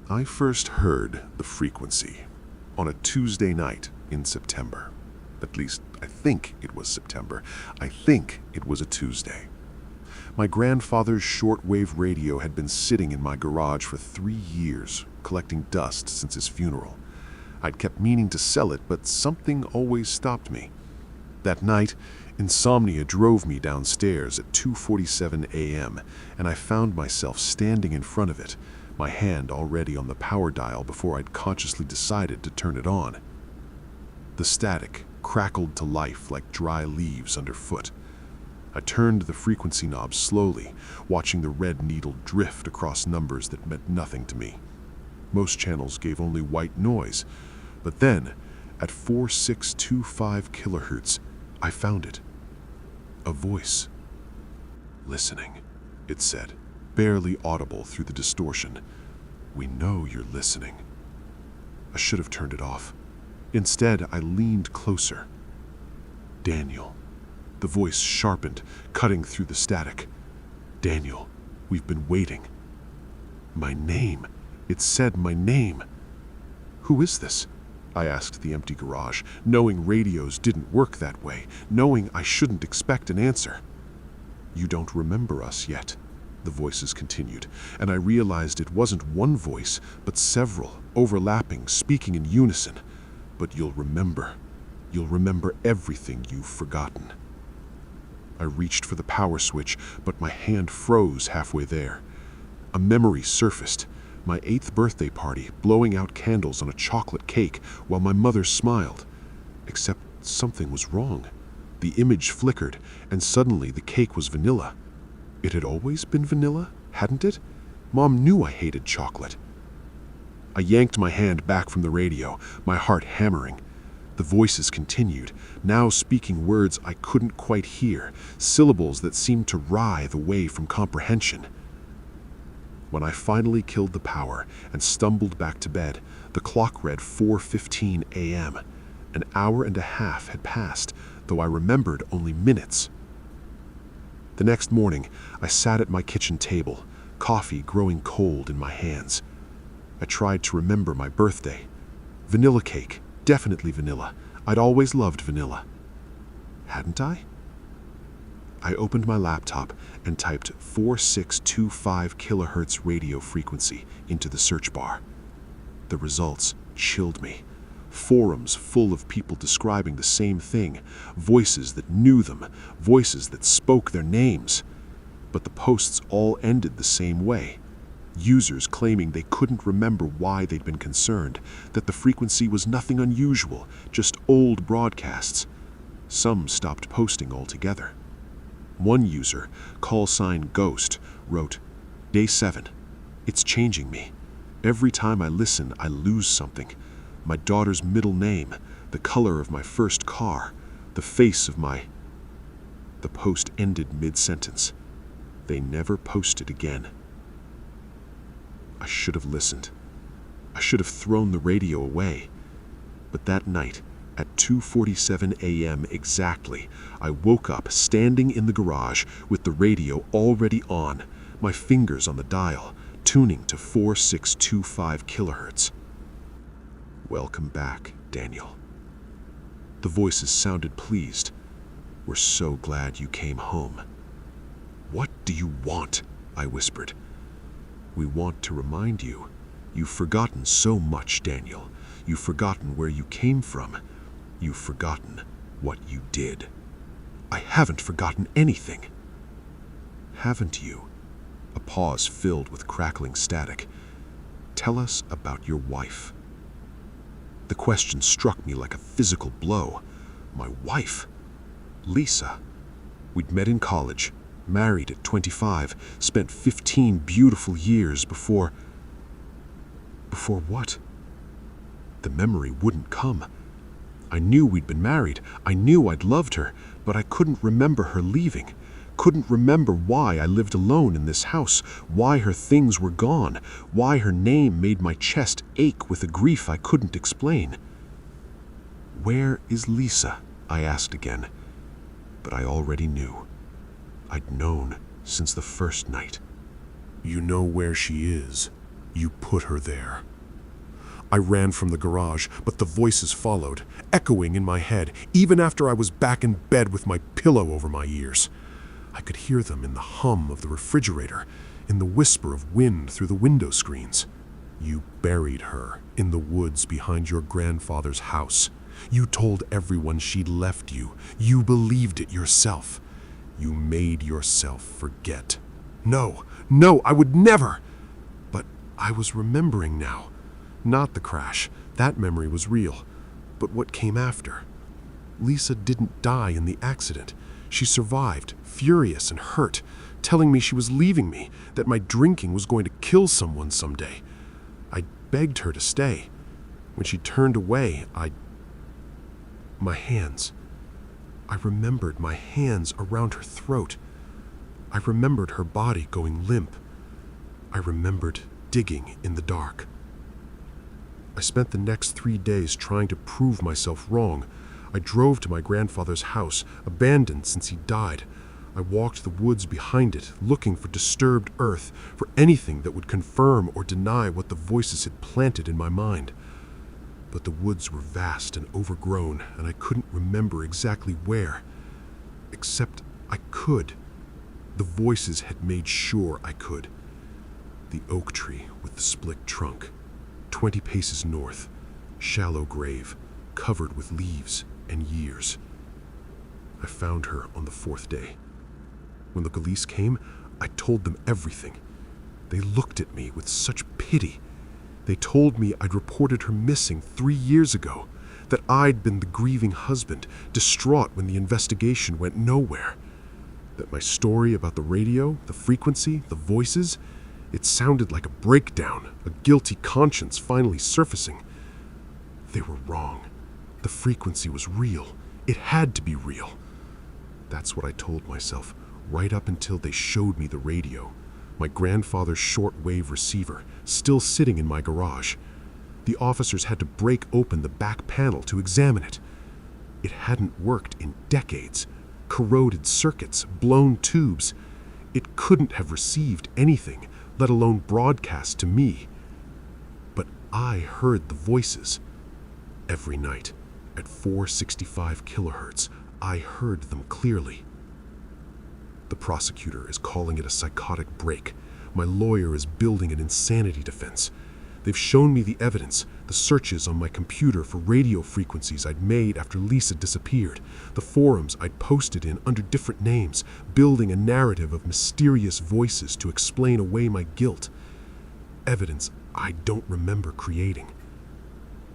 I first heard the frequency on a Tuesday night in September. At least, I think it was September. I think it was a Tuesday. My grandfather's shortwave radio had been sitting in my garage for 3 years, collecting dust since his funeral. I'd kept meaning to sell it, but something always stopped me. That night, insomnia drove me downstairs at 2:47 a.m., and I found myself standing in front of it, my hand already on the power dial before I'd consciously decided to turn it on. The static crackled to life like dry leaves underfoot. I turned the frequency knob slowly, watching the red needle drift across numbers that meant nothing to me. Most channels gave only white noise, but then, at 4625 kilohertz, I found it. A voice. "Listening," it said, barely audible through the distortion. "We know you're listening." I should have turned it off. Instead, I leaned closer. "Daniel." The voice sharpened, cutting through the static. "Daniel, we've been waiting." My name. It said my name. "Who is this?" I asked the empty garage, knowing radios didn't work that way, knowing I shouldn't expect an answer. "You don't remember us yet," the voices continued, and I realized it wasn't one voice, but several, overlapping, speaking in unison. "But you'll remember. You'll remember everything you've forgotten." I reached for the power switch, but my hand froze halfway there. A memory surfaced. My 8th birthday party, blowing out candles on a chocolate cake while my mother smiled. Except something was wrong. The image flickered, and suddenly the cake was vanilla. It had always been vanilla, hadn't it? Mom knew I hated chocolate. I yanked my hand back from the radio, my heart hammering. The voices continued, now speaking words I couldn't quite hear, syllables that seemed to writhe away from comprehension. When I finally killed the power and stumbled back to bed, the clock read 4:15 a.m. An hour and a half had passed, though I remembered only minutes. The next morning, I sat at my kitchen table, coffee growing cold in my hands. I tried to remember my birthday. Vanilla cake, definitely vanilla. I'd always loved vanilla. Hadn't I? I opened my laptop and typed 4625 kilohertz radio frequency into the search bar. The results chilled me. Forums full of people describing the same thing, voices that knew them, voices that spoke their names. But the posts all ended the same way. Users claiming they couldn't remember why they'd been concerned, that the frequency was nothing unusual, just old broadcasts. Some stopped posting altogether. One user, _Ghost, wrote, "Day 7. It's changing me. Every time I listen, I lose something. My daughter's middle name, the color of my first car, the face of my..." The post ended mid-sentence. They never posted again. I should have listened. I should have thrown the radio away. But that night, at 2:47 a.m. exactly, I woke up standing in the garage with the radio already on, my fingers on the dial, tuning to 4625 kilohertz. "Welcome back, Daniel." The voices sounded pleased. "We're so glad you came home." "What do you want?" I whispered. "We want to remind you. You've forgotten so much, Daniel. You've forgotten where you came from. You've forgotten what you did." "I haven't forgotten anything." "Haven't you?" A pause filled with crackling static. "Tell us about your wife." The question struck me like a physical blow. My wife? Lisa. We'd met in college, married at 25, spent 15 beautiful years before... Before what? The memory wouldn't come. I knew we'd been married. I knew I'd loved her, but I couldn't remember her leaving. Couldn't remember why I lived alone in this house, why her things were gone, why her name made my chest ache with a grief I couldn't explain. "Where is Lisa?" I asked again. But I already knew. I'd known since the first night. "You know where she is," You put her there. I ran from the garage, but the voices followed, echoing in my head, even after I was back in bed with my pillow over my ears. I could hear them in the hum of the refrigerator, in the whisper of wind through the window screens. You buried her in the woods behind your grandfather's house. You told everyone she'd left you. You believed it yourself. You made yourself forget. No, I would never! But I was remembering now. Not the crash. That memory was real. But what came after? Lisa didn't die in the accident. She survived, furious and hurt, telling me she was leaving me, that my drinking was going to kill someone someday. I begged her to stay. When she turned away, my hands. I remembered my hands around her throat. I remembered her body going limp. I remembered digging in the dark. I spent the next 3 days trying to prove myself wrong. I drove to my grandfather's house, abandoned since he died. I walked the woods behind it, looking for disturbed earth, for anything that would confirm or deny what the voices had planted in my mind. But the woods were vast and overgrown, and I couldn't remember exactly where. Except I could. The voices had made sure I could. The oak tree with the split trunk, 20 paces north, shallow grave, covered with leaves and years. I found her on the 4th day. When the police came, I told them everything. They looked at me with such pity. They told me I'd reported her missing 3 years ago, that I'd been the grieving husband, distraught when the investigation went nowhere, that my story about the radio, the frequency, the voices, it sounded like a breakdown, a guilty conscience finally surfacing. They were wrong. The frequency was real. It had to be real. That's what I told myself, right up until they showed me the radio. My grandfather's shortwave receiver, still sitting in my garage. The officers had to break open the back panel to examine it. It hadn't worked in decades. Corroded circuits, blown tubes. It couldn't have received anything, let alone broadcast to me. But I heard the voices. Every night, at 465 kilohertz, I heard them clearly. The prosecutor is calling it a psychotic break. My lawyer is building an insanity defense. They've shown me the evidence, the searches on my computer for radio frequencies I'd made after Lisa disappeared, the forums I'd posted in under different names, building a narrative of mysterious voices to explain away my guilt. Evidence I don't remember creating.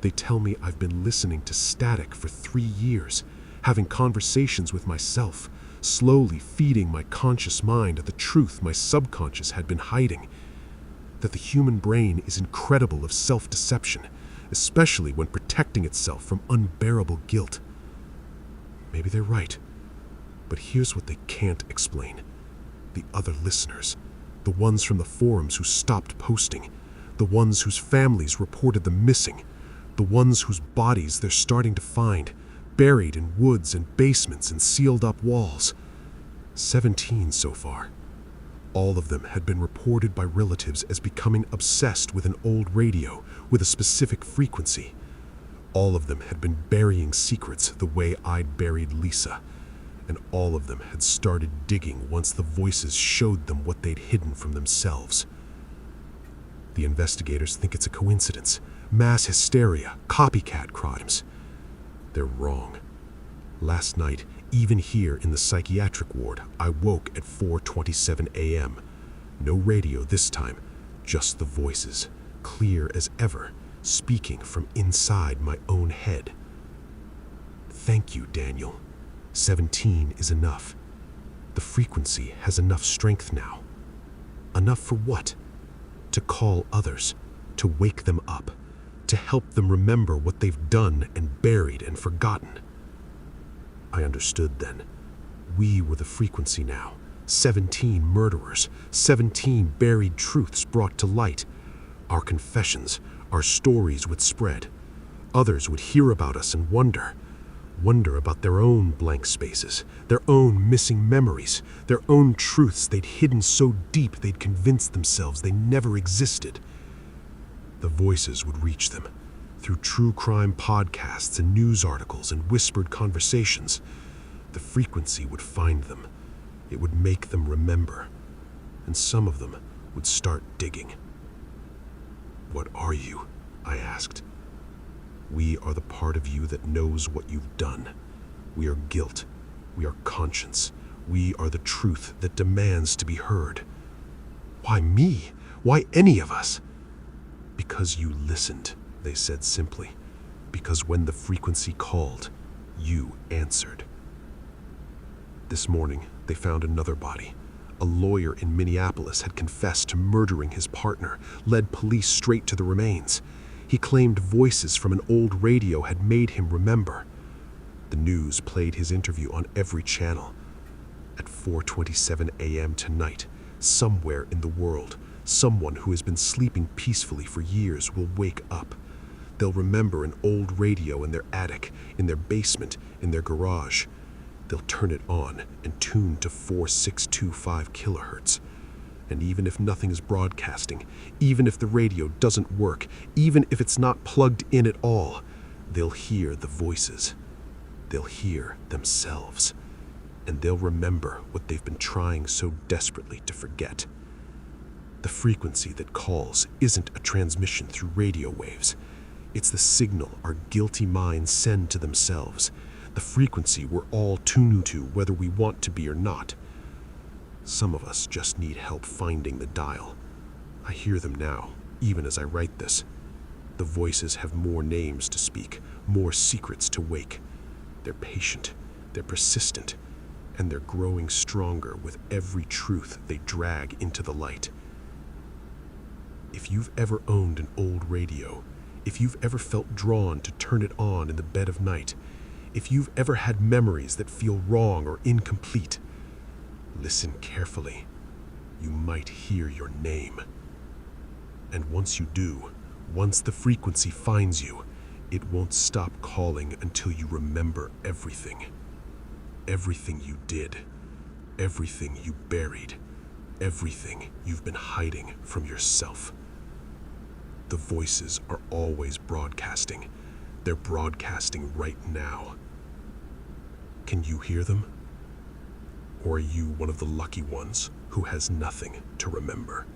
They tell me I've been listening to static for 3 years, having conversations with myself, slowly feeding my conscious mind the truth my subconscious had been hiding. That the human brain is incredible of self-deception, especially when protecting itself from unbearable guilt. Maybe they're right, but here's what they can't explain. The other listeners, the ones from the forums who stopped posting, the ones whose families reported them missing, the ones whose bodies they're starting to find, buried in woods and basements and sealed up walls. 17 so far. All of them had been reported by relatives as becoming obsessed with an old radio with a specific frequency. All of them had been burying secrets the way I'd buried Lisa, and all of them had started digging once the voices showed them what they'd hidden from themselves. The investigators think it's a coincidence, mass hysteria, copycat crimes. They're wrong. Last night, even here in the psychiatric ward, I woke at 4:27 a.m. No radio this time, just the voices, clear as ever, speaking from inside my own head. Thank you, Daniel. 17 is enough. The frequency has enough strength now. Enough for what? To call others, to wake them up, to help them remember what they've done and buried and forgotten. I understood then. We were the frequency now. 17 murderers, 17 buried truths brought to light. Our confessions, our stories would spread. Others would hear about us and wonder about their own blank spaces, their own missing memories, their own truths they'd hidden so deep they'd convinced themselves they never existed. The voices would reach them through true crime podcasts and news articles and whispered conversations. The frequency would find them. It would make them remember. And some of them would start digging. "What are you?" I asked. "We are the part of you that knows what you've done. We are guilt. We are conscience. We are the truth that demands to be heard." "Why me? Why any of us?" "Because you listened," they said simply. "Because when the frequency called, you answered." This morning, they found another body. A lawyer in Minneapolis had confessed to murdering his partner, led police straight to the remains. He claimed voices from an old radio had made him remember. The news played his interview on every channel. At 4:27 a.m. tonight, somewhere in the world, someone who has been sleeping peacefully for years will wake up. They'll remember an old radio in their attic, in their basement, in their garage. They'll turn it on and tune to 4625 kilohertz. And even if nothing is broadcasting, even if the radio doesn't work, even if it's not plugged in at all, they'll hear the voices. They'll hear themselves. And they'll remember what they've been trying so desperately to forget. The frequency that calls isn't a transmission through radio waves. It's the signal our guilty minds send to themselves. The frequency we're all tuned to whether we want to be or not. Some of us just need help finding the dial. I hear them now, even as I write this. The voices have more names to speak, more secrets to wake. They're patient, they're persistent, and they're growing stronger with every truth they drag into the light. If you've ever owned an old radio, if you've ever felt drawn to turn it on in the dead of night, if you've ever had memories that feel wrong or incomplete, listen carefully. You might hear your name. And once you do, once the frequency finds you, it won't stop calling until you remember everything. Everything you did, everything you buried, everything you've been hiding from yourself. The voices are always broadcasting. They're broadcasting right now. Can you hear them? Or are you one of the lucky ones who has nothing to remember?